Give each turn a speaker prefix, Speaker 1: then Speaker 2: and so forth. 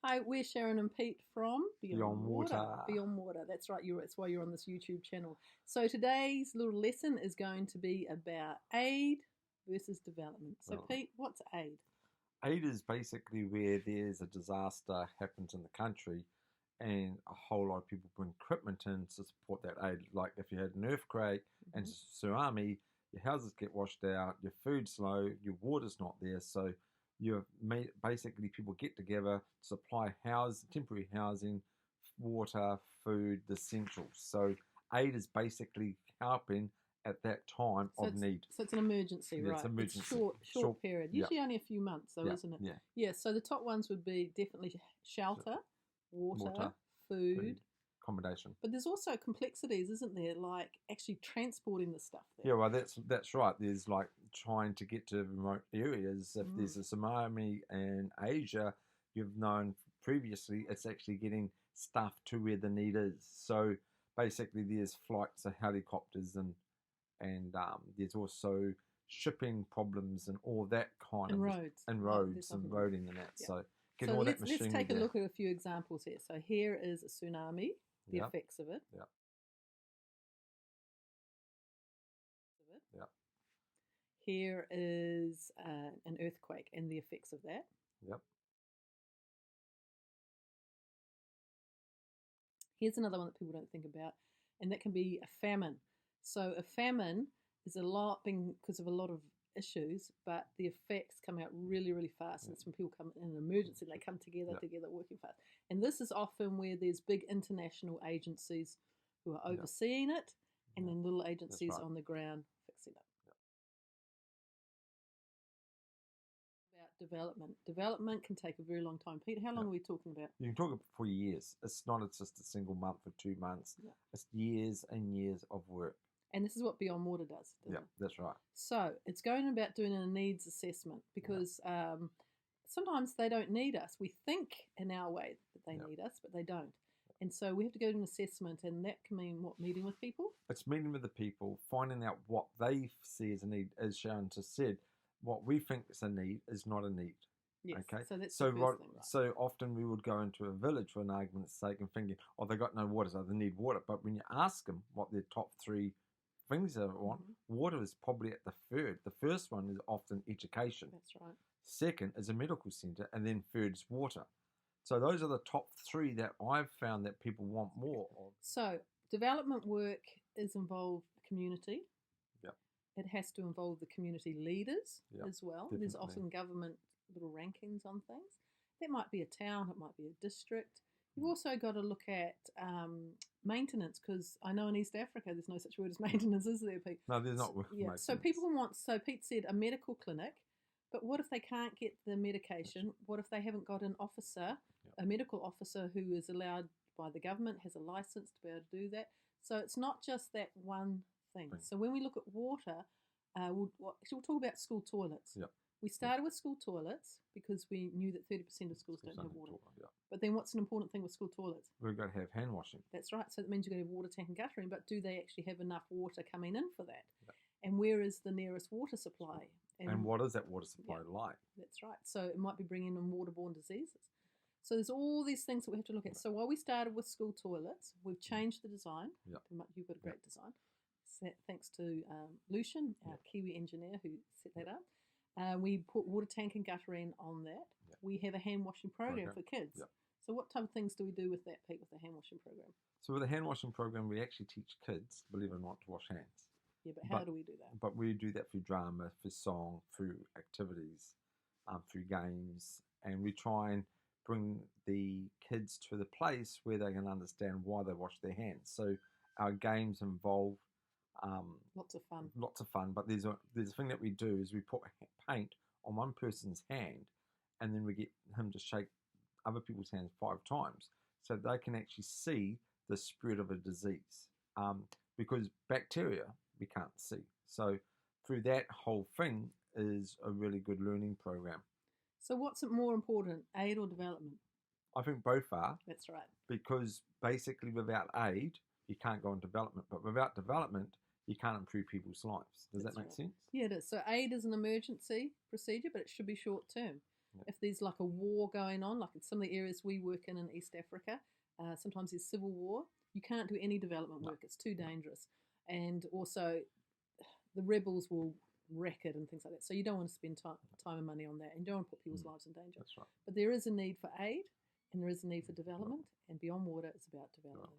Speaker 1: Hi, we're Sharon and Pete from
Speaker 2: BeyondWater.
Speaker 1: BeyondWater. That's right. That's why you're on this YouTube channel. So today's little lesson is going to be about aid versus development. So Pete, what's aid?
Speaker 2: Aid is basically where there's a disaster happens in the country and a whole lot of people bring equipment in to support that aid. Like if you had an earthquake and tsunami, your houses get washed out, your food's low, your water's not there. So basically people get together, supply temporary housing, water, food, the essentials. So aid is basically helping at that time of need.
Speaker 1: So it's an emergency, right?
Speaker 2: It's an emergency.
Speaker 1: It's short period. Usually only a few months, though, isn't it?
Speaker 2: Yeah.
Speaker 1: Yeah. So the top ones would be definitely shelter, water, food,
Speaker 2: accommodation.
Speaker 1: But there's also complexities, isn't there? Like actually transporting the stuff there.
Speaker 2: Yeah, well, that's right. There's like trying to get to remote areas. If there's a tsunami in Asia, you've known previously, it's actually getting stuff to where the need is. So basically, there's flights of helicopters and there's also shipping problems and all that kind of
Speaker 1: roads
Speaker 2: and roading and that.
Speaker 1: Yeah.
Speaker 2: So
Speaker 1: let's take a look at a few examples here. So here is a tsunami, the effects of it.
Speaker 2: Yeah.
Speaker 1: Here is an earthquake and the effects of that.
Speaker 2: Yep.
Speaker 1: Here's another one that people don't think about, and that can be a famine. So a famine is because of a lot of issues, but the effects come out really, really fast. And it's when people come in an emergency, they come together, working fast. And this is often where there's big international agencies who are overseeing it, and then little agencies on the ground fixing it. About development can take a very long time. Pete, how long are we talking about?
Speaker 2: You can talk about for years. It's just a single month or 2 months.
Speaker 1: Yeah.
Speaker 2: It's years and years of work.
Speaker 1: And this is what BeyondWater does.
Speaker 2: Yeah, that's right.
Speaker 1: So it's going about doing a needs assessment because sometimes they don't need us. We think in our way that they need us, but they don't. And so we have to go to an assessment, and that can mean what? Meeting with people? It's
Speaker 2: meeting with the people, finding out what they see as a need. As Sharon just said, what we think is a need is not a need.
Speaker 1: Yes.
Speaker 2: Okay.
Speaker 1: So that's the first thing, right?
Speaker 2: So often we would go into a village for an argument's sake and thinking, oh, they got no water, so they need water. But when you ask them what their top 3 things they want, water is probably at the third. The first one is often education.
Speaker 1: That's right.
Speaker 2: Second is a medical centre, and then third is water. So those are the top 3 that I've found that people want more of.
Speaker 1: So development work is involved community.
Speaker 2: Yep.
Speaker 1: It has to involve the community leaders as well.
Speaker 2: Definitely.
Speaker 1: There's often government little rankings on things. That might be a town, it might be a district. You've also got to look at maintenance, because I know in East Africa there's no such word as maintenance, is there, Pete?
Speaker 2: No, there's not.
Speaker 1: Yeah. So people want. So Pete said a medical clinic, but what if they can't get the medication? What if they haven't got an officer, a medical officer who is allowed by the government, has a license to be able to do that? So it's not just that one thing. So when we look at water, we'll talk about school toilets.
Speaker 2: Yep.
Speaker 1: We started with school toilets because we knew that 30% of schools don't have water. But then what's an important thing with school toilets?
Speaker 2: We've got to have hand washing.
Speaker 1: That's right. So that means you've got to have water tank and guttering, but do they actually have enough water coming in for that? And where is the nearest water supply?
Speaker 2: And what is that water supply like?
Speaker 1: That's right. So it might be bringing in waterborne diseases. So there's all these things that we have to look at. So while we started with school toilets, we've changed the design. You've got a great design. Thanks to Lucian, our Kiwi engineer who set that up. We put water tank and guttering on that. We have a hand washing program for kids. So what type of things do we do with that, Pete, with the hand washing program?
Speaker 2: So with the hand washing program, we actually teach kids, believe it or not, to wash hands.
Speaker 1: Yeah, but how do we do that?
Speaker 2: But we do that through drama, through song, through activities, through games, and we try and bring the kids to the place where they can understand why they wash their hands. So our games involve
Speaker 1: lots of fun.
Speaker 2: Lots of fun, but there's a thing that we do is we put paint on one person's hand, and then we get him to shake other people's hands 5 times, so they can actually see the spread of a disease. Because bacteria we can't see, so through that whole thing is a really good learning program.
Speaker 1: So what's more important, aid or development?
Speaker 2: I think both are.
Speaker 1: That's right.
Speaker 2: Because basically without aid, you can't go on development, but without development, you can't improve people's lives. Does that make sense?
Speaker 1: Yeah, it is. So aid is an emergency procedure, but it should be short term. If there's like a war going on, like in some of the areas we work in East Africa, sometimes there's civil war. You can't do any development work. It's too dangerous. And also the rebels will wreck it and things like that. So you don't want to spend time and money on that, and you don't want to put people's lives in danger.
Speaker 2: That's right.
Speaker 1: But there is a need for aid, and there is a need for development, and BeyondWater is about development.